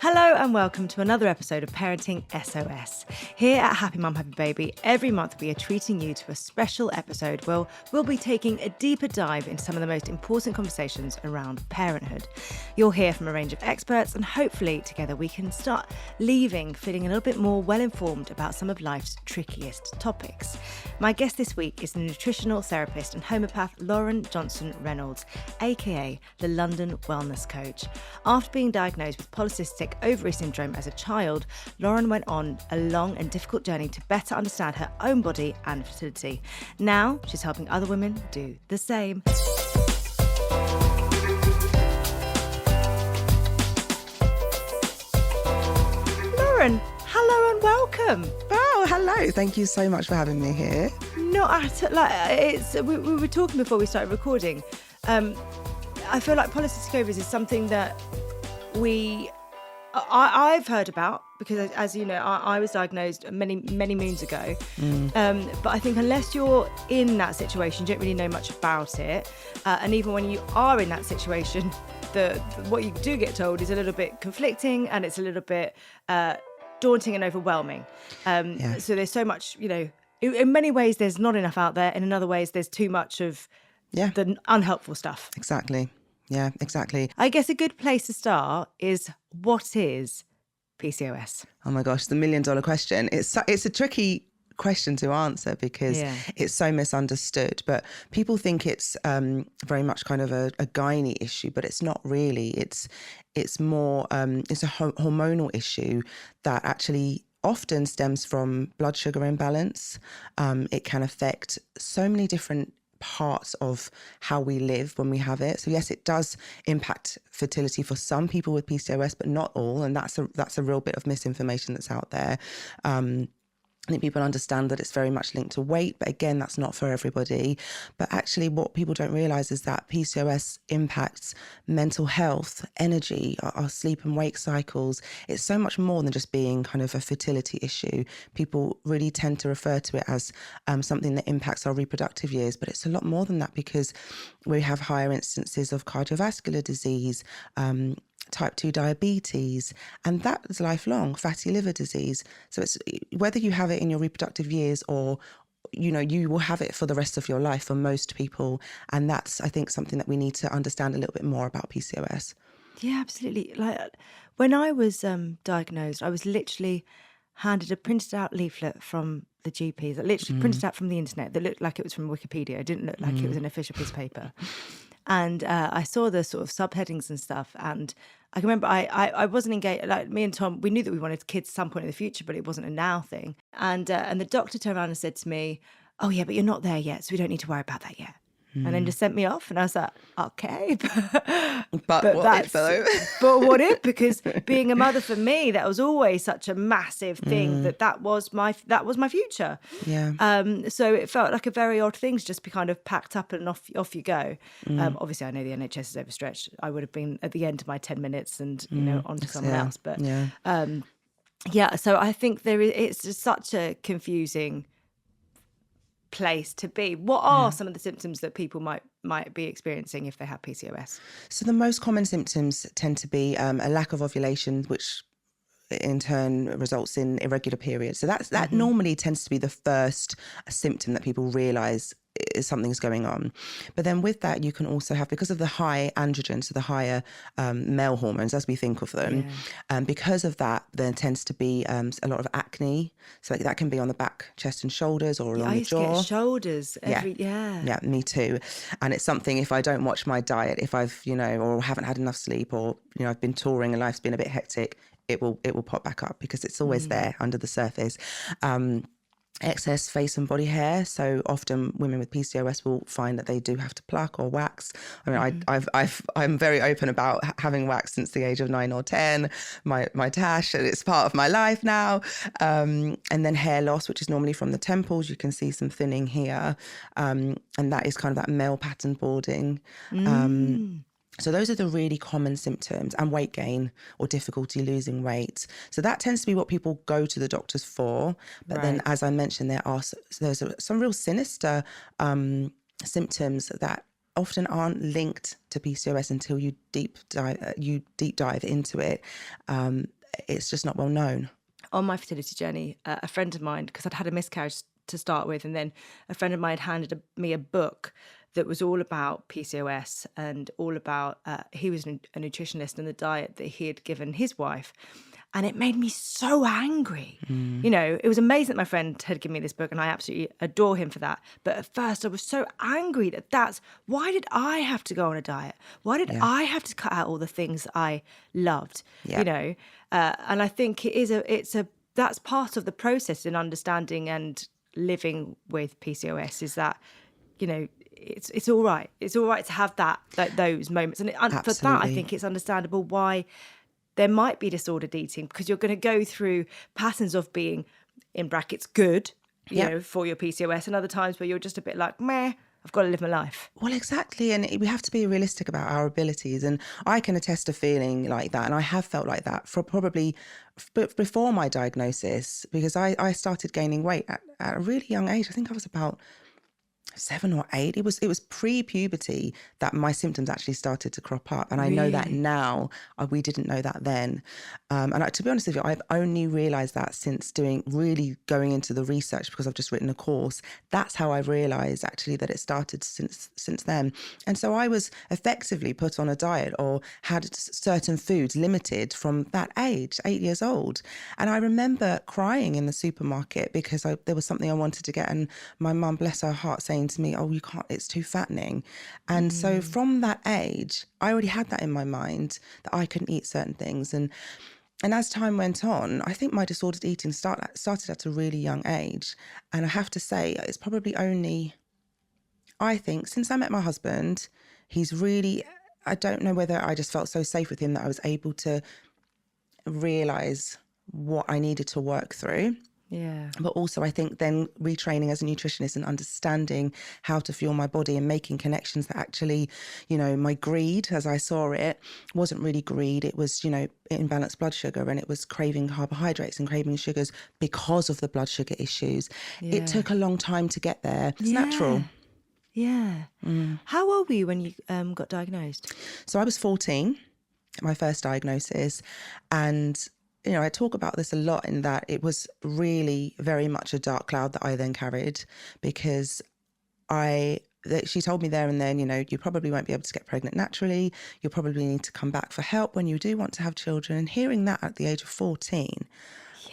Hello and welcome to another episode of Parenting SOS. Here at Happy Mum, Happy Baby, every month we are treating you to a special episode where we'll be taking a deeper dive into some of the most important conversations around parenthood. You'll hear from a range of experts and hopefully together we can start leaving feeling a little bit more well-informed about some of life's trickiest topics. My guest this week is the nutritional therapist and homeopath Lauren Johnson Reynolds, aka the London Wellness Coach. After being diagnosed with Polycystic Ovary Syndrome as a child, Lauren went on a long and difficult journey to better understand her own body and fertility. Now, she's helping other women do the same. Lauren, hello and welcome. Oh, hello. Thank you so much for having me here. We were talking before we started recording. I feel like polycystic ovaries is something that I've heard about because, as you know, I was diagnosed many moons ago. But I think unless you're in that situation, you don't really know much about it. And even when you are in that situation, what you do get told is a little bit conflicting and it's a little bit daunting and overwhelming. So there's so much, in many ways there's not enough out there, and in other ways there's too much of the unhelpful stuff. Exactly. Yeah, exactly. I guess a good place to start is, what is PCOS? Oh my gosh, the $1 million question. It's a tricky question to answer because it's so misunderstood. But people think it's very much kind of a gynae issue, but it's not really. It's more it's a hormonal issue that actually often stems from blood sugar imbalance. It can affect so many different parts of how we live when we have it. So yes, it does impact fertility for some people with PCOS, but not all. And that's a real bit of misinformation that's out there. I think people understand that it's very much linked to weight, but again, that's not for everybody. But actually what people don't realise is that PCOS impacts mental health, energy, our sleep and wake cycles. It's so much more than just being kind of a fertility issue. People really tend to refer to it as something that impacts our reproductive years, but it's a lot more than that because we have higher instances of cardiovascular disease, type 2 diabetes, and that is lifelong, fatty liver disease. So it's whether you have it in your reproductive years or, you will have it for the rest of your life for most people. And that's, I think, something that we need to understand a little bit more about PCOS. Yeah, absolutely. Like when I was diagnosed, I was literally handed a printed out leaflet from the GP that literally printed out from the internet that looked like it was from Wikipedia. It didn't look like it was an official piece of paper. And I saw the sort of subheadings and stuff. And I can remember I wasn't engaged. Like me and Tom, we knew that we wanted kids at some point in the future, but it wasn't a now thing. And the doctor turned around and said to me, "Oh yeah, but you're not there yet, so we don't need to worry about that yet." And then just sent me off, and I was like, "Okay, but what if though?" But what if? Because being a mother for me, that was always such a massive thing. That was my future. Yeah. So it felt like a very odd thing to just be kind of packed up and off you go. Obviously, I know the NHS is overstretched. I would have been at the end of my 10 minutes and on to someone else. But so I think it's just such a confusing place to be. What are some of the symptoms that people might be experiencing if they have PCOS? So the most common symptoms tend to be a lack of ovulation, which in turn results in irregular periods. So that normally tends to be the first symptom that people realise something's going on. But then with that, you can also have, because of the high androgen, so the higher male hormones as we think of them, because of that, there tends to be a lot of acne. So that can be on the back, chest and shoulders, or along the jaw. I used to get shoulders Yeah, me too. And it's something, if I don't watch my diet, if I've, or haven't had enough sleep, or, I've been touring and life's been a bit hectic, it will pop back up because it's always there under the surface. Excess face and body hair. So often women with PCOS will find that they do have to pluck or wax. I mean, I'm very open about having wax since the age of 9 or 10. My tash, and it's part of my life now. And then hair loss, which is normally from the temples. You can see some thinning here, and that is kind of that male pattern balding. So those are the really common symptoms, and weight gain or difficulty losing weight. So that tends to be what people go to the doctors for. But then, as I mentioned, there's some real sinister symptoms that often aren't linked to PCOS until you deep dive into it. It's just not well known. On my fertility journey, a friend of mine, because I'd had a miscarriage to start with, and then a friend of mine handed me a book that was all about PCOS and all about, he was a nutritionist, and the diet that he had given his wife. And it made me so angry. You know, it was amazing that my friend had given me this book, and I absolutely adore him for that. But at first I was so angry why did I have to go on a diet? Why did I have to cut out all the things I loved? You know, and I think that's part of the process in understanding and living with PCOS, is that, you know, it's all right. It's all right to have those moments. And for that, I think it's understandable why there might be disordered eating, because you're going to go through patterns of being, in brackets, good, you know, for your PCOS, and other times where you're just a bit like, meh, I've got to live my life. Well, exactly. And we have to be realistic about our abilities. And I can attest to feeling like that. And I have felt like that for probably before my diagnosis, because I started gaining weight at a really young age. I think I was about 7 or 8. It was pre-puberty that my symptoms actually started to crop up, and I know that now. We didn't know that then, and to be honest with you, I've only realised that since going into the research, because I've just written a course. That's how I've realised actually that it started since then. And so I was effectively put on a diet or had certain foods limited from that age, 8 years old. And I remember crying in the supermarket because there was something I wanted to get, and my mum, bless her heart, saying to me, oh, you can't, it's too fattening. And so from that age, I already had that in my mind, that I couldn't eat certain things. And as time went on, I think my disordered eating started at a really young age. And I have to say, it's probably only, I think, since I met my husband, he's really, I don't know whether I just felt so safe with him that I was able to realise what I needed to work through. Yeah. But also, I think then retraining as a nutritionist and understanding how to fuel my body and making connections that actually, you know, my greed, as I saw it, wasn't really greed. It was, you know, imbalanced blood sugar, and it was craving carbohydrates and craving sugars because of the blood sugar issues. It took a long time to get there. It's natural. Yeah. How old were you when you got diagnosed? So I was 14, my first diagnosis, and you know, I talk about this a lot in that it was really very much a dark cloud that I then carried, because she told me there and then, you know, you probably won't be able to get pregnant naturally. You'll probably need to come back for help when you do want to have children. And hearing that at the age of 14,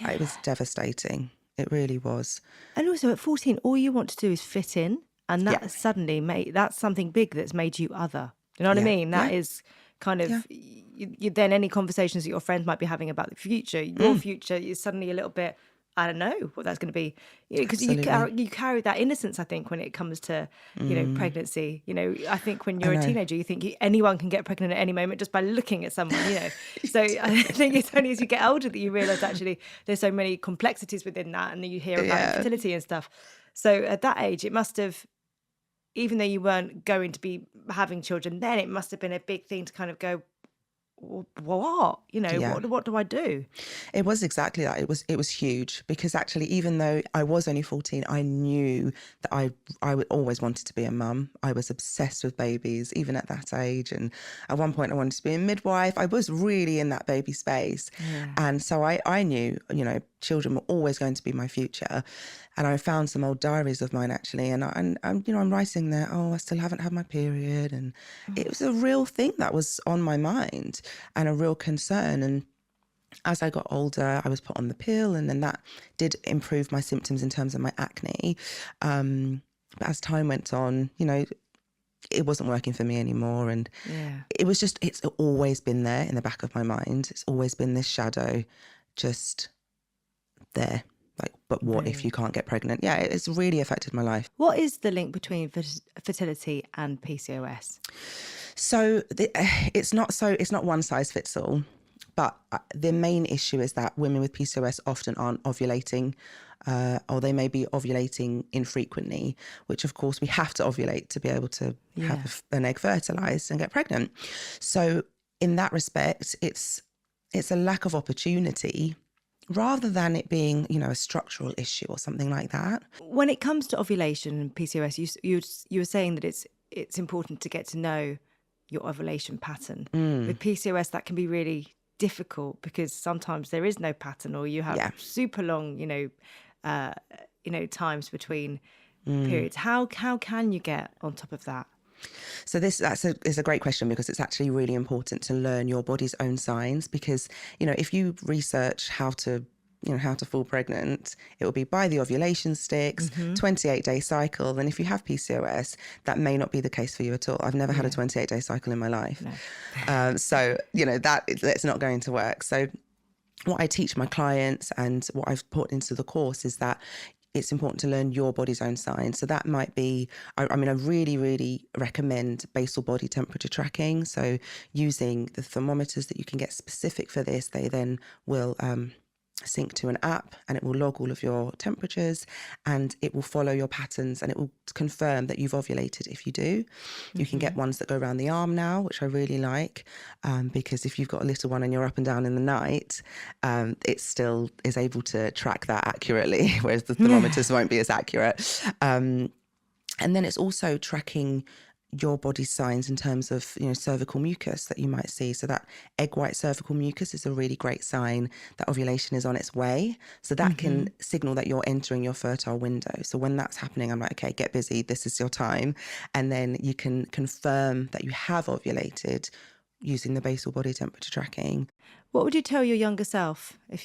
it was devastating. It really was. And also at 14, all you want to do is fit in. And that suddenly that's something big that's made you other. You know what I mean? That is kind of, you then any conversations that your friends might be having about the future, your future is suddenly a little bit, I don't know what that's going to be. Because you carry that innocence, I think, when it comes to, you know, pregnancy. You know, I think when you're a teenager, you think anyone can get pregnant at any moment just by looking at someone, you know. So I think it's only as you get older that you realise actually there's so many complexities within that, and then you hear about infertility and stuff. So at that age, it must have, even though you weren't going to be having children then, it must have been a big thing to kind of go, what? You know, what do I do? It was exactly that. It was huge, because actually, even though I was only 14, I knew that I would always wanted to be a mum. I was obsessed with babies, even at that age. And at one point I wanted to be a midwife. I was really in that baby space. Yeah. And so I knew, you know, children were always going to be my future. And I found some old diaries of mine, actually, and you know, I'm writing there, oh, I still haven't had my period. And it was a real thing that was on my mind and a real concern. And as I got older, I was put on the pill, and then that did improve my symptoms in terms of my acne. But as time went on, you know, it wasn't working for me anymore. And it was just, it's always been there in the back of my mind. It's always been this shadow just there. Like, but what if you can't get pregnant? Yeah, it's really affected my life. What is the link between fertility and PCOS? So it's not one size fits all, but the main issue is that women with PCOS often aren't ovulating, or they may be ovulating infrequently, which of course we have to ovulate to be able to have an egg fertilized and get pregnant. So in that respect, it's a lack of opportunity, rather than it being, you know, a structural issue or something like that. When it comes to ovulation and PCOS, you were saying that it's it's important to get to know your ovulation pattern. With PCOS, that can be really difficult because sometimes there is no pattern, or you have super long, times between periods. How can you get on top of that? So is a great question, because it's actually really important to learn your body's own signs, because, if you research how to fall pregnant, it will be by the ovulation sticks, 28-day cycle. Then if you have PCOS, that may not be the case for you at all. I've never had a 28-day cycle in my life. No. So, that's not going to work. So what I teach my clients and what I've put into the course is that it's important to learn your body's own signs. So that might be, I really, really recommend basal body temperature tracking. So using the thermometers that you can get specific for this, they then will sync to an app, and it will log all of your temperatures, and it will follow your patterns, and it will confirm that you've ovulated if you do. You can get ones that go around the arm now, which I really like, because if you've got a little one and you're up and down in the night, it still is able to track that accurately, whereas the thermometers won't be as accurate. And then it's also tracking your body's signs in terms of, cervical mucus that you might see. So that egg white cervical mucus is a really great sign that ovulation is on its way. So that can signal that you're entering your fertile window. So when that's happening, I'm like, okay, get busy. This is your time. And then you can confirm that you have ovulated using the basal body temperature tracking. What would you tell your younger self if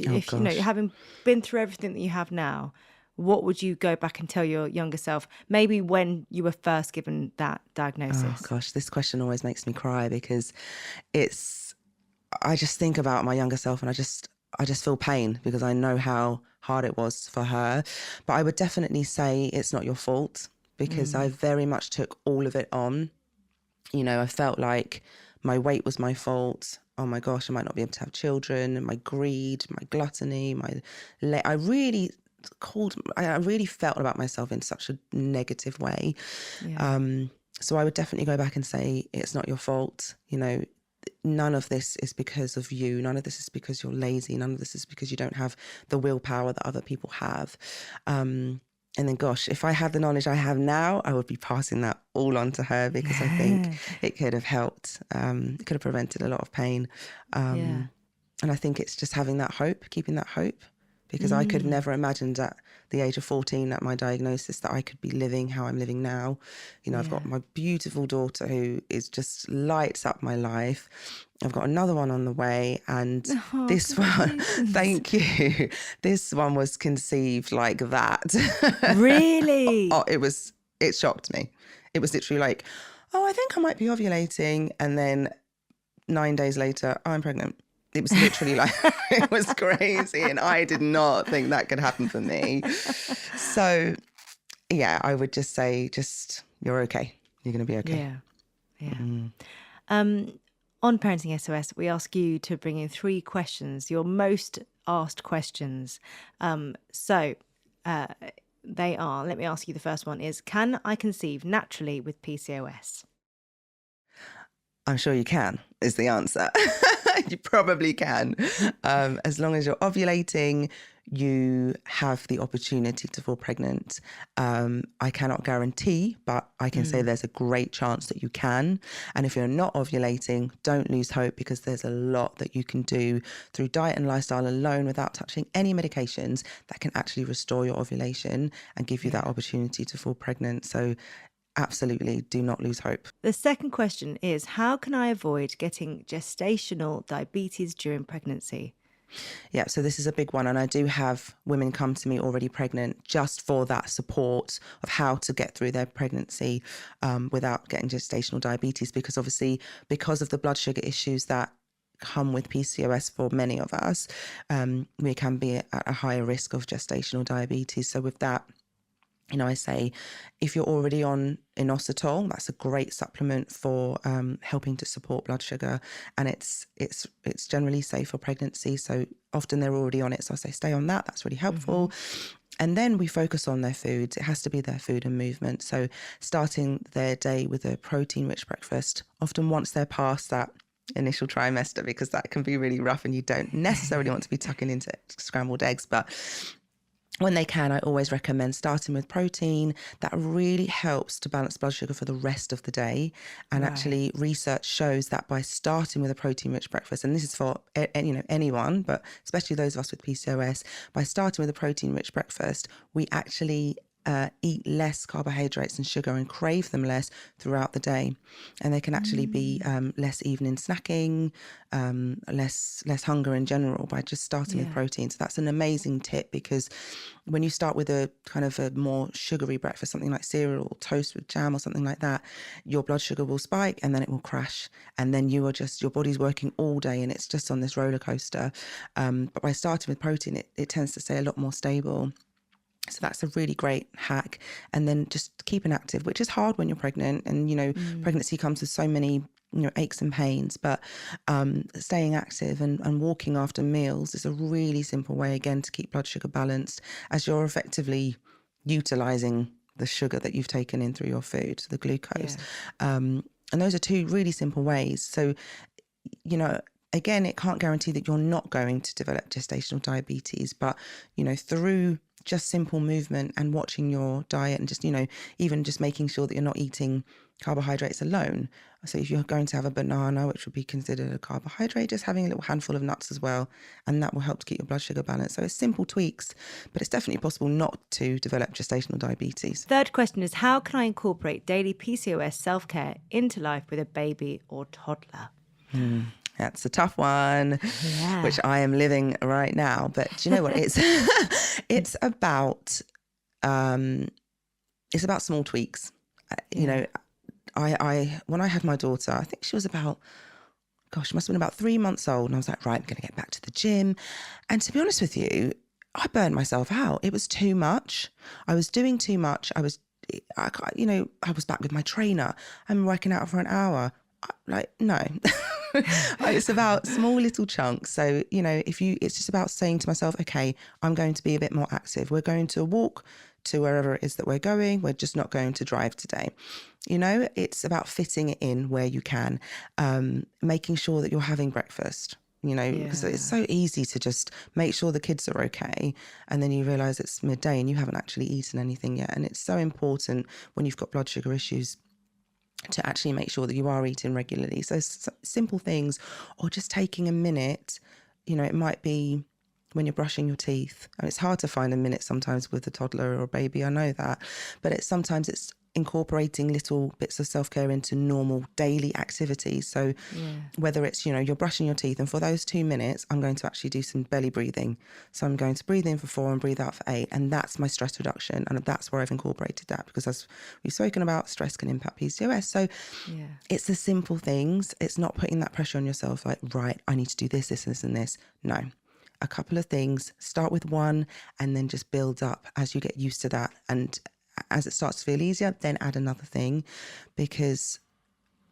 having been through everything that you have now? What would you go back and tell your younger self, maybe when you were first given that diagnosis? Oh gosh, this question always makes me cry, because I just think about my younger self, and I just feel pain, because I know how hard it was for her. But I would definitely say it's not your fault, because I very much took all of it on. I felt like my weight was my fault. Oh my gosh, I might not be able to have children. And my greed, my gluttony, I really felt about myself in such a negative way. So I would definitely go back and say, it's not your fault. None of this is because of you. None of this is because you're lazy. None of this is because you don't have the willpower that other people have. And then, gosh, if I had the knowledge I have now, I would be passing that all on to her, because I think it could have helped. It could have prevented a lot of pain. And I think it's just having that hope, keeping that hope. Because I could have never imagined at the age of 14, at my diagnosis, that I could be living how I'm living now. I've got my beautiful daughter who just lights up my life. I've got another one on the way, and this one, thank you. This one was conceived like that. Really? It shocked me. It was literally like, I think I might be ovulating. And then 9 days later, I'm pregnant. It was literally like, it was crazy. And I did not think that could happen for me. So, I would just say, you're okay. You're going to be okay. Yeah. On Parenting SOS, we ask you to bring in 3 questions, your most asked questions. They are, let me ask you, the first one is, can I conceive naturally with PCOS? I'm sure you can, is the answer. You probably can. As long as you're ovulating, you have the opportunity to fall pregnant. I cannot guarantee, but I can say there's a great chance that you can. And if you're not ovulating, don't lose hope, because there's a lot that you can do through diet and lifestyle alone, without touching any medications, that can actually restore your ovulation and give you that opportunity to fall pregnant. So absolutely, do not lose hope. The second question is, how can I avoid getting gestational diabetes during pregnancy? Yeah, so this is a big one. And I do have women come to me already pregnant just for that support of how to get through their pregnancy without getting gestational diabetes, because obviously, because of the blood sugar issues that come with PCOS for many of us, we can be at a higher risk of gestational diabetes. So with that, I say, if you're already on inositol, that's a great supplement for helping to support blood sugar, and it's generally safe for pregnancy. So often they're already on it. So I say, stay on that. That's really helpful. And then we focus on their foods. It has to be their food and movement. So starting their day with a protein-rich breakfast, often once they're past that initial trimester, because that can be really rough and you don't necessarily want to be tucking into scrambled eggs, but when they can, I always recommend starting with protein. That really helps to balance blood sugar for the rest of the day. And actually, research shows that by starting with a protein-rich breakfast, and this is for anyone, but especially those of us with PCOS, by starting with a protein-rich breakfast, we actually eat less carbohydrates and sugar and crave them less throughout the day. And they can actually be less evening snacking, less hunger in general by just starting with protein. So that's an amazing tip, because when you start with a kind of a more sugary breakfast, something like cereal or toast with jam or something like that, your blood sugar will spike and then it will crash. And then your body's working all day and it's just on this roller coaster. But by starting with protein, it tends to stay a lot more stable. So that's a really great hack. And then just keeping active, which is hard when you're pregnant. And, pregnancy comes with so many, aches and pains. But staying active and walking after meals is a really simple way, again, to keep blood sugar balanced, as you're effectively utilising the sugar that you've taken in through your food, the glucose. And those are two really simple ways. So, again, it can't guarantee that you're not going to develop gestational diabetes, but, through just simple movement and watching your diet and just, even just making sure that you're not eating carbohydrates alone. So if you're going to have a banana, which would be considered a carbohydrate, just having a little handful of nuts as well, and that will help to keep your blood sugar balanced. So it's simple tweaks, but it's definitely possible not to develop gestational diabetes. Third question is, how can I incorporate daily PCOS self-care into life with a baby or toddler? That's a tough one, which I am living right now. But do you know what? It's about small tweaks. I when I had my daughter, I think she was about, she must have been about 3 months old, and I was like, right, I'm going to get back to the gym. And to be honest with you, I burned myself out. It was too much. I was doing too much. I was back with my trainer. I'm working out for an hour. No. It's about small little chunks. So, it's just about saying to myself, okay, I'm going to be a bit more active. We're going to walk to wherever it is that we're going. We're just not going to drive today. It's about fitting it in where you can, making sure that you're having breakfast, because it's so easy to just make sure the kids are okay. And then you realize it's midday and you haven't actually eaten anything yet. And it's so important when you've got blood sugar issues to actually make sure that you are eating regularly. So simple things, or just taking a minute, it might be when you're brushing your teeth. And it's hard to find a minute sometimes with a toddler or a baby, I know that, but sometimes it's incorporating little bits of self-care into normal daily activities. So whether it's, you're brushing your teeth, and for those 2 minutes, I'm going to actually do some belly breathing. So I'm going to breathe in for 4 and breathe out for 8. And that's my stress reduction. And that's where I've incorporated that, because as we've spoken about, stress can impact PCOS. So it's the simple things. It's not putting that pressure on yourself, like, right, I need to do this, this, this, and this. No. A couple of things, start with one, and then just build up as you get used to that. And as it starts to feel easier, then add another thing, because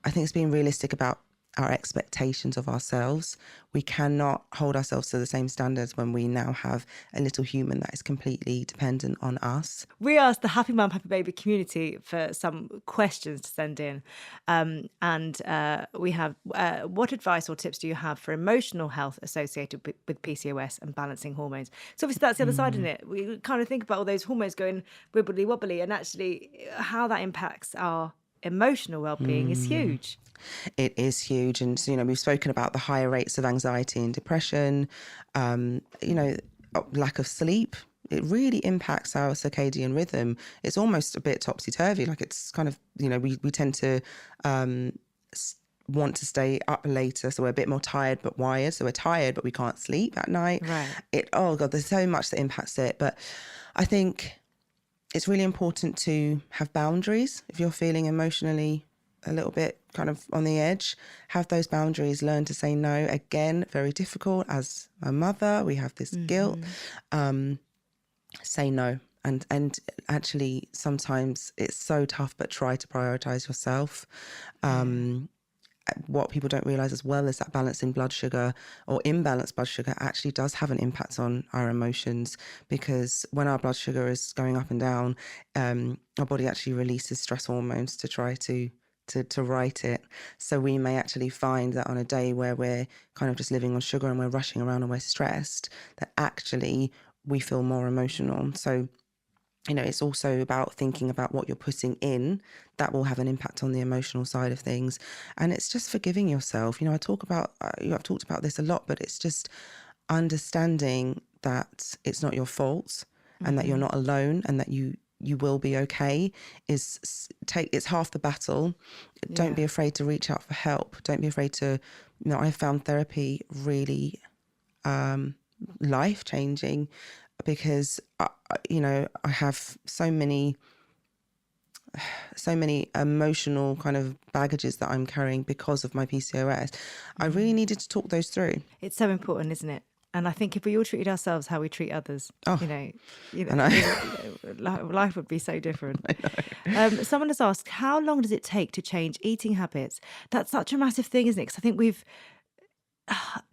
I think it's being realistic about our expectations of ourselves. We cannot hold ourselves to the same standards when we now have a little human that is completely dependent on us. We asked the Happy Mum, Happy Baby community for some questions to send in. We have, what advice or tips do you have for emotional health associated with PCOS and balancing hormones? So obviously that's the other side, isn't it? We kind of think about all those hormones going wibbly wobbly, and actually how that impacts our emotional well-being is huge. It is huge. And, we've spoken about the higher rates of anxiety and depression, lack of sleep. It really impacts our circadian rhythm. It's almost a bit topsy-turvy. Like, it's kind of, we tend to want to stay up later. So we're a bit more tired but wired. So we're tired but we can't sleep at night. Right. Oh God, there's so much that impacts it. But I think it's really important to have boundaries. If you're feeling emotionally a little bit kind of on the edge, have those boundaries, learn to say no. Again, very difficult. As a mother, we have this guilt. Say no. And actually, sometimes it's so tough, but try to prioritize yourself. What people don't realize as well is that balancing blood sugar or imbalanced blood sugar actually does have an impact on our emotions, because when our blood sugar is going up and down, our body actually releases stress hormones to try to right it. So we may actually find that on a day where we're kind of just living on sugar and we're rushing around and we're stressed, that actually we feel more emotional. So, you know, it's also about thinking about what you're putting in that will have an impact on the emotional side of things. And it's just forgiving yourself. You know, I've talked about this a lot, but it's just understanding that it's not your fault and that you're not alone and that you will be okay. It's half the battle. Don't be afraid to reach out for help. Don't be afraid to, you know, I found therapy really life-changing because, you know, I have so many emotional kind of baggages that I'm carrying because of my PCOS. I really needed to talk those through. It's so important, isn't it? And I think if we all treated ourselves how we treat others, I know. Life would be so different. I know. Someone has asked, how long does it take to change eating habits? That's such a massive thing, isn't it? Because I think we've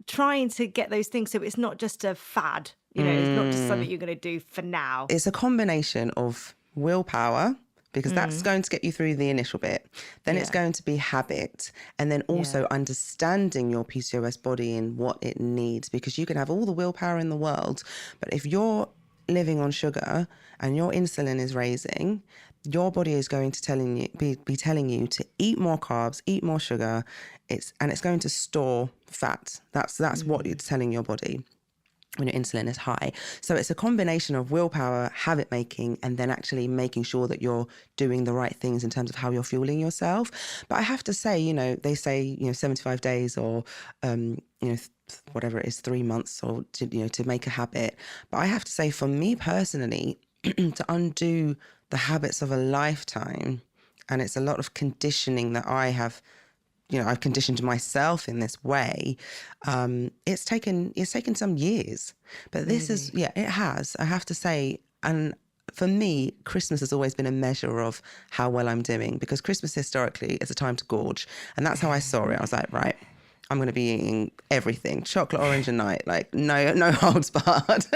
trying to get those things so it's not just a fad. You know, it's not just something you're going to do for now. It's a combination of willpower, because that's going to get you through the initial bit. Then it's going to be habit. And then also understanding your PCOS body and what it needs, because you can have all the willpower in the world, but if you're living on sugar and your insulin is raising, your body is going to be telling you to eat more carbs, eat more sugar. It's going to store fat. That's what it's telling your body when your insulin is high. So it's a combination of willpower, habit making, and then actually making sure that you're doing the right things in terms of how you're fueling yourself. But I have to say, you know, they say, you know, 75 days or, you know, whatever it is, 3 months or to make a habit. But I have to say, for me personally, to undo the habits of a lifetime, and it's a lot of conditioning that I have, you know, I've conditioned myself in this way. It's taken some years, but this is, it has, I have to say. And for me, Christmas has always been a measure of how well I'm doing, because Christmas historically is a time to gorge. And that's how I saw it. I was like, right, I'm going to be eating everything, chocolate orange and night, like no holds barred.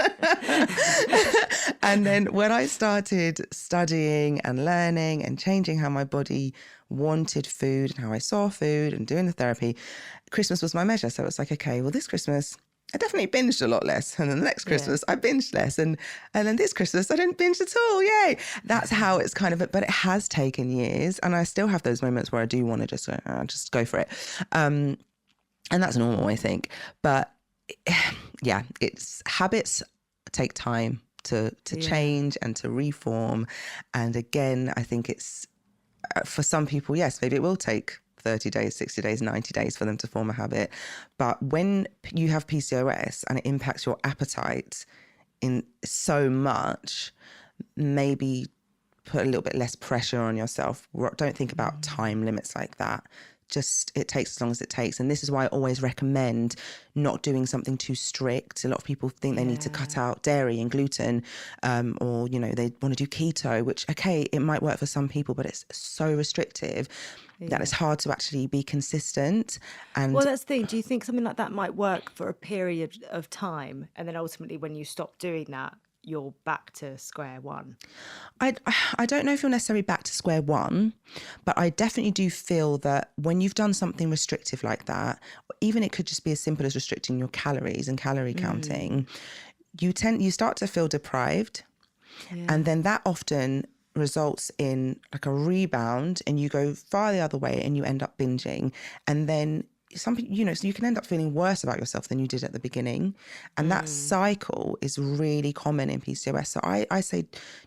And then when I started studying and learning and changing how my body wanted food and how I saw food and doing the therapy, Christmas was my measure. So it's like, okay, well, this Christmas I definitely binged a lot less. And then the next Christmas I binged less. And then this Christmas I didn't binge at all. Yay. That's how it's kind of, but it has taken years. And I still have those moments where I do want to just go for it. And that's normal, I think. But yeah, it's habits take time to change and to reform. And again, I think it's, for some people, yes, maybe it will take 30 days, 60 days, 90 days for them to form a habit. But when you have PCOS and it impacts your appetite in so much, maybe put a little bit less pressure on yourself. Don't think about time limits like that. Just, it takes as long as it takes. And this is why I always recommend not doing something too strict. A lot of people think they need to cut out dairy and gluten, or, you know, they want to do keto, which, okay, it might work for some people, but it's so restrictive that it's hard to actually be consistent. And well, that's the thing. Do you think something like that might work for a period of time, and then ultimately when you stop doing that, you're back to square one? I don't know if you're necessarily back to square one, but I definitely do feel that when you've done something restrictive like that, even it could just be as simple as restricting your calories and calorie counting, you start to feel deprived. And then that often results in like a rebound, and you go far the other way and you end up binging. And then some people, you know, so you can end up feeling worse about yourself than you did at the beginning. And that cycle is really common in PCOS. So I say,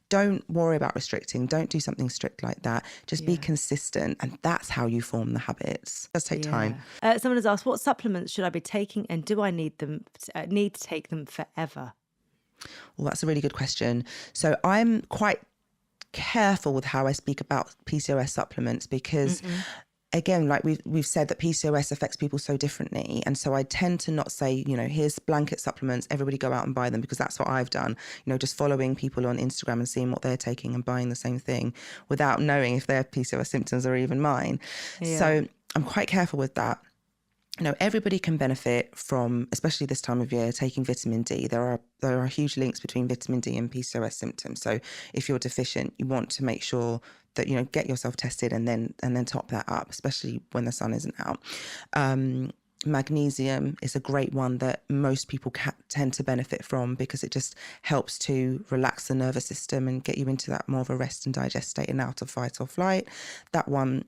don't worry about restricting. Don't do something strict like that. Just be consistent. And that's how you form the habits. It does take time. Someone has asked, what supplements should I be taking, and do I need to take them forever? Well, that's a really good question. So I'm quite careful with how I speak about PCOS supplements, because again, like we've said, that PCOS affects people so differently. And so I tend to not say, you know, here's blanket supplements, everybody go out and buy them, because that's what I've done, you know, just following people on Instagram and seeing what they're taking and buying the same thing without knowing if their PCOS symptoms are even mine. So I'm quite careful with that. You know, everybody can benefit from, especially this time of year, taking vitamin D. There are huge links between vitamin D and PCOS symptoms. So if you're deficient, you want to make sure that, you know, get yourself tested and then top that up, especially when the sun isn't out. Magnesium is a great one that most people tend to benefit from because it just helps to relax the nervous system and get you into that more of a rest and digest state and out of fight or flight. That one,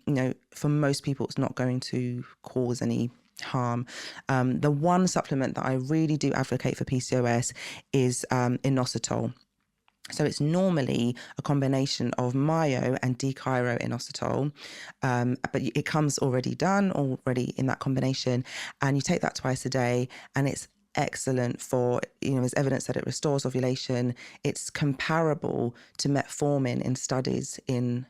for most people, it's not going to cause any harm. The one supplement that I really do advocate for PCOS is inositol. So it's normally a combination of myo and D-chiroinositol, but it comes already done, already in that combination, and you take that twice a day, and it's excellent for, there's evidence that it restores ovulation. It's comparable to metformin in studies in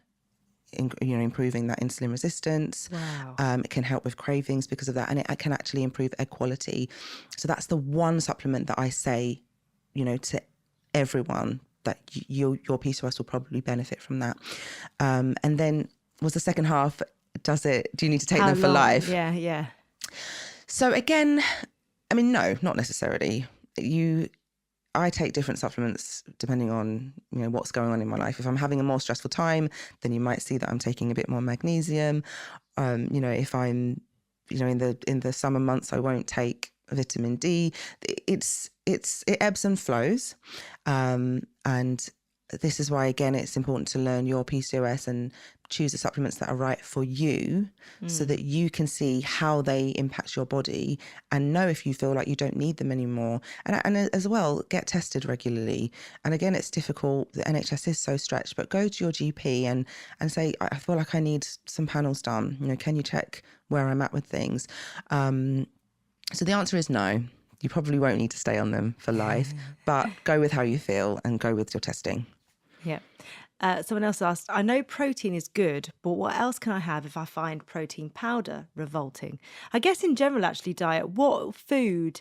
improving that insulin resistance. Wow. It can help with cravings because of that, and it can actually improve egg quality. So that's the one supplement that I say, to everyone, that your PCOS will probably benefit from that. And then was the second half, do you need to take them for life? Yeah. So again, no, not necessarily. I take different supplements depending on, what's going on in my life. If I'm having a more stressful time, then you might see that I'm taking a bit more magnesium. If I'm, in the summer months, I won't take vitamin D. It ebbs and flows. And this is why, again, it's important to learn your PCOS and choose the supplements that are right for you so that you can see how they impact your body and know if you feel like you don't need them anymore. And as well, get tested regularly. And again, it's difficult. The NHS is so stretched, but go to your GP and say, I feel like I need some panels done. Can you check where I'm at with things? So the answer is no. You probably won't need to stay on them for life, but go with how you feel and go with your testing. Yeah. Someone else asked, I know protein is good, but what else can I have if I find protein powder revolting? I guess in general, actually, diet, what food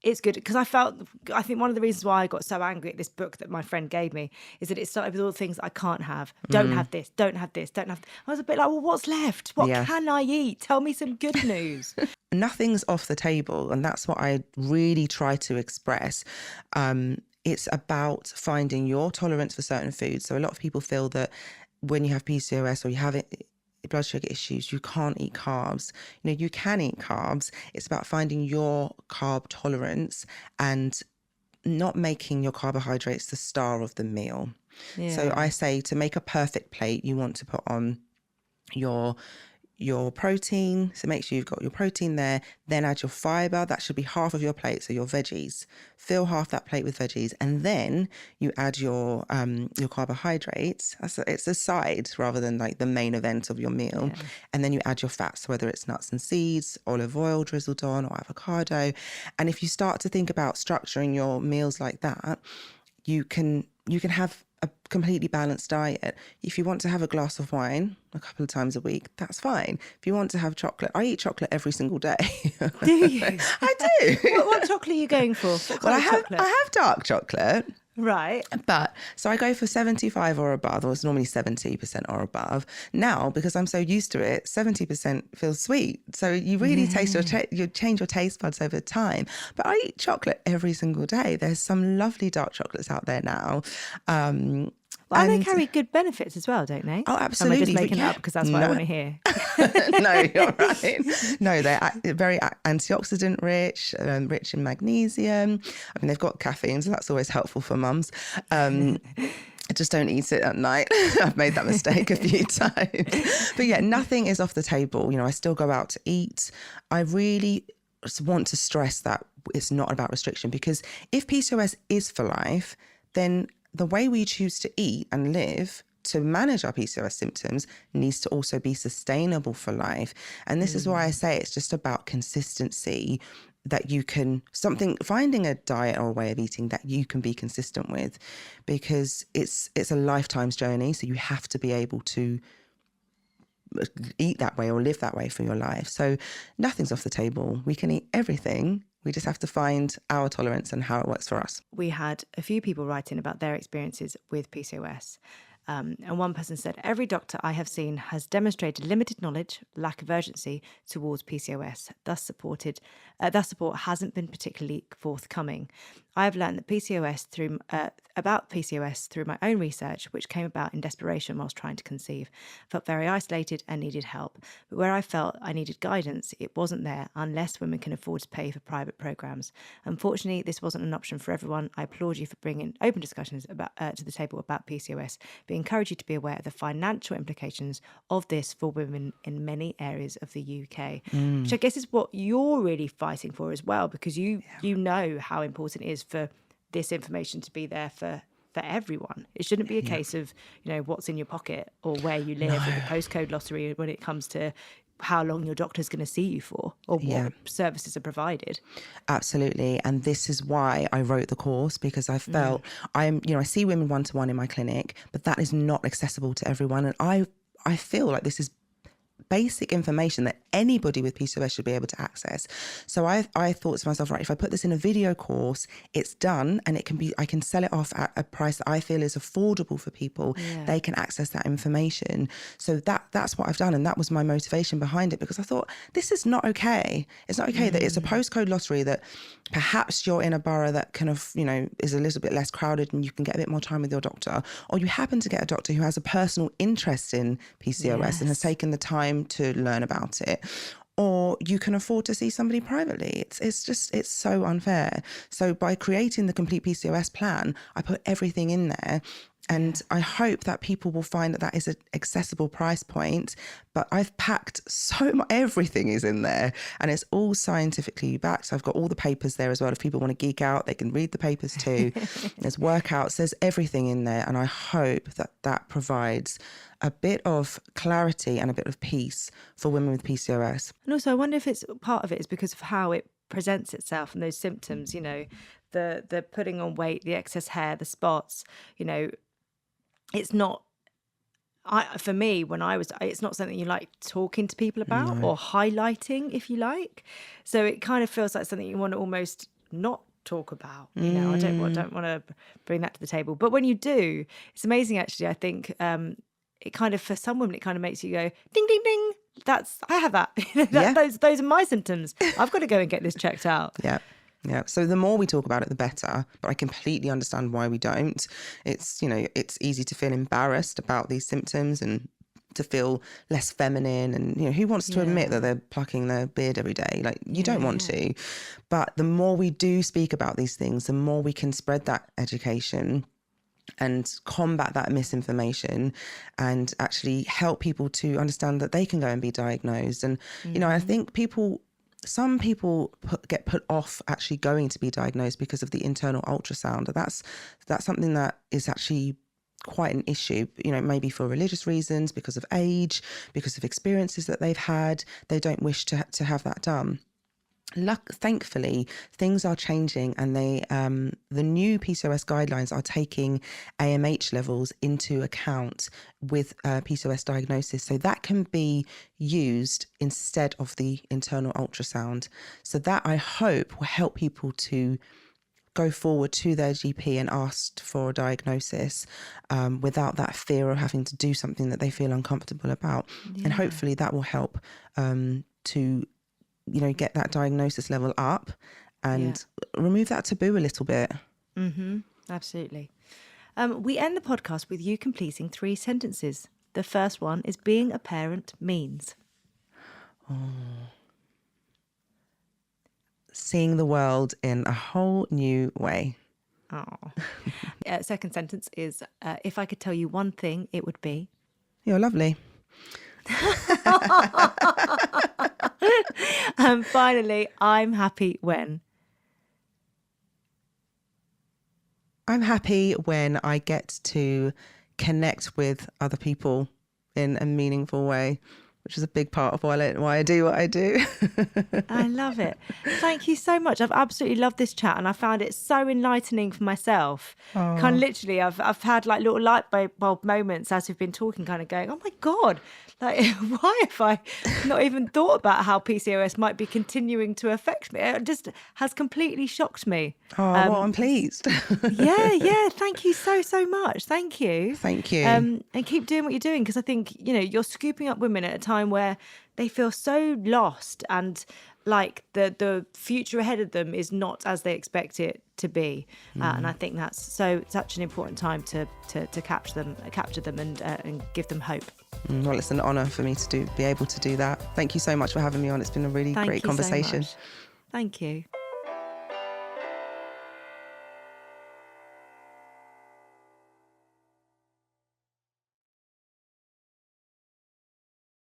is good? Because I think one of the reasons why I got so angry at this book that my friend gave me is that it started with all the things I can't have. Don't have this, don't have this, don't have. I was a bit like, well, what's left? What can I eat? Tell me some good news. Nothing's off the table. And that's what I really try to express. It's about finding your tolerance for certain foods. So a lot of people feel that when you have PCOS or you have blood sugar issues, you can't eat carbs. You can eat carbs. It's about finding your carb tolerance and not making your carbohydrates the star of the meal. Yeah. So I say to make a perfect plate, you want to put on your protein. So make sure you've got your protein there, then add your fiber. That should be half of your plate. So your veggies, fill half that plate with veggies. And then you add your carbohydrates. It's a side rather than like the main event of your meal. Yeah. And then you add your fats, whether it's nuts and seeds, olive oil drizzled on, or avocado. And if you start to think about structuring your meals like that, you can have a completely balanced diet. If you want to have a glass of wine a couple of times a week, that's fine. If you want to have chocolate, I eat chocolate every single day. Do you? I do. What chocolate are you going for? I have dark chocolate. Right. But so I go for 75 or above, or it's normally 70% or above. Now, because I'm so used to it, 70% feels sweet. So you really taste you change your taste buds over time. But I eat chocolate every single day. There's some lovely dark chocolates out there now. And they carry good benefits as well, don't they? Oh, absolutely. I'm just making it up because that's what I want to hear. No, you're right. No, they're very antioxidant rich, rich in magnesium. I mean, they've got caffeine, so that's always helpful for mums. I just don't eat it at night. I've made that mistake a few times. But yeah, nothing is off the table. I still go out to eat. I really want to stress that it's not about restriction, because if PCOS is for life, then the way we choose to eat and live to manage our PCOS symptoms needs to also be sustainable for life. And this is why I say it's just about consistency, that you can finding a diet or a way of eating that you can be consistent with, because it's a lifetime's journey. So you have to be able to eat that way or live that way for your life. So nothing's off the table. We can eat everything. We just have to find our tolerance and how it works for us. We had a few people writing about their experiences with PCOS. And one person said, every doctor I have seen has demonstrated limited knowledge, lack of urgency towards PCOS. Thus support hasn't been particularly forthcoming. I've learned that about PCOS through my own research, which came about in desperation whilst trying to conceive. I felt very isolated and needed help. But where I felt I needed guidance, it wasn't there unless women can afford to pay for private programs. Unfortunately, this wasn't an option for everyone. I applaud you for bringing open discussions about to the table about PCOS, but encourage you to be aware of the financial implications of this for women in many areas of the UK, which I guess is what you're really fighting for as well, because you know how important it is for this information to be there for everyone. It shouldn't be a case of, what's in your pocket or where you live or the postcode lottery when it comes to how long your doctor's going to see you for or what services are provided. Absolutely. And this is why I wrote the course, because I felt I see women one-to-one in my clinic, but that is not accessible to everyone. And I feel like this is basic information that anybody with PCOS should be able to access. So I thought to myself, right, if I put this in a video course, it's done, and I can sell it off at a price that I feel is affordable for people. They can access that information. So that's what I've done, and that was my motivation behind it, because I thought this is not okay. It's not okay that it's a postcode lottery, that perhaps you're in a borough that kind of, is a little bit less crowded and you can get a bit more time with your doctor, or you happen to get a doctor who has a personal interest in PCOS and has taken the time to learn about it, or you can afford to see somebody privately. It's so unfair. So by creating the complete PCOS plan, I put everything in there. And I hope that people will find that is an accessible price point. But I've packed so much, everything is in there, and it's all scientifically backed. So I've got all the papers there as well. If people want to geek out, they can read the papers too. There's workouts, there's everything in there. And I hope that provides a bit of clarity and a bit of peace for women with PCOS. And also, I wonder if it's part of it is because of how it presents itself and those symptoms, the putting on weight, the excess hair, the spots, it's not, for me, it's not something you like talking to people about or highlighting, if you like. So it kind of feels like something you want to almost not talk about. I don't want to bring that to the table. But when you do, it's amazing, actually. I think it kind of, for some women, it kind of makes you go, ding, ding, ding. I have that. Those are my symptoms. I've got to go and get this checked out. Yeah. Yeah. So the more we talk about it, the better. But I completely understand why we don't. It's, it's easy to feel embarrassed about these symptoms and to feel less feminine. And, who wants to admit that they're plucking their beard every day? Like, you don't want to. But the more we do speak about these things, the more we can spread that education and combat that misinformation and actually help people to understand that they can go and be diagnosed. And, I think some people get put off actually going to be diagnosed because of the internal ultrasound. That's something that is actually quite an issue, maybe for religious reasons, because of age, because of experiences that they've had. They don't wish to have that done. Thankfully, things are changing, and the new PCOS guidelines are taking AMH levels into account with PCOS diagnosis. So that can be used instead of the internal ultrasound. So that, I hope, will help people to go forward to their GP and ask for a diagnosis without that fear of having to do something that they feel uncomfortable about. And hopefully that will help to get that diagnosis level up and remove that taboo a little bit. Absolutely. We end the podcast with you completing 3 sentences. The first one is, being a parent means. Seeing the world in a whole new way. Second sentence is, if I could tell you one thing, it would be. You're lovely. And finally, I'm happy when. I'm happy when I get to connect with other people in a meaningful way, which is a big part of why I do what I do. I love it. Thank you so much. I've absolutely loved this chat, and I found it so enlightening for myself. Kind of literally, I've had like little light bulb moments as we've been talking, kind of going, oh my God, like, why have I not even thought about how PCOS might be continuing to affect me? It just has completely shocked me. Well, I'm pleased. Yeah. Thank you so much. Thank you. Thank you. And keep doing what you're doing, because I think, you're scooping up women at a time where they feel so lost and like the future ahead of them is not as they expect it to be. And I think that's such an important time to capture them and give them hope. Well, it's an honour for me to be able to do that. Thank you so much for having me on. It's been a really great conversation. So much. Thank you.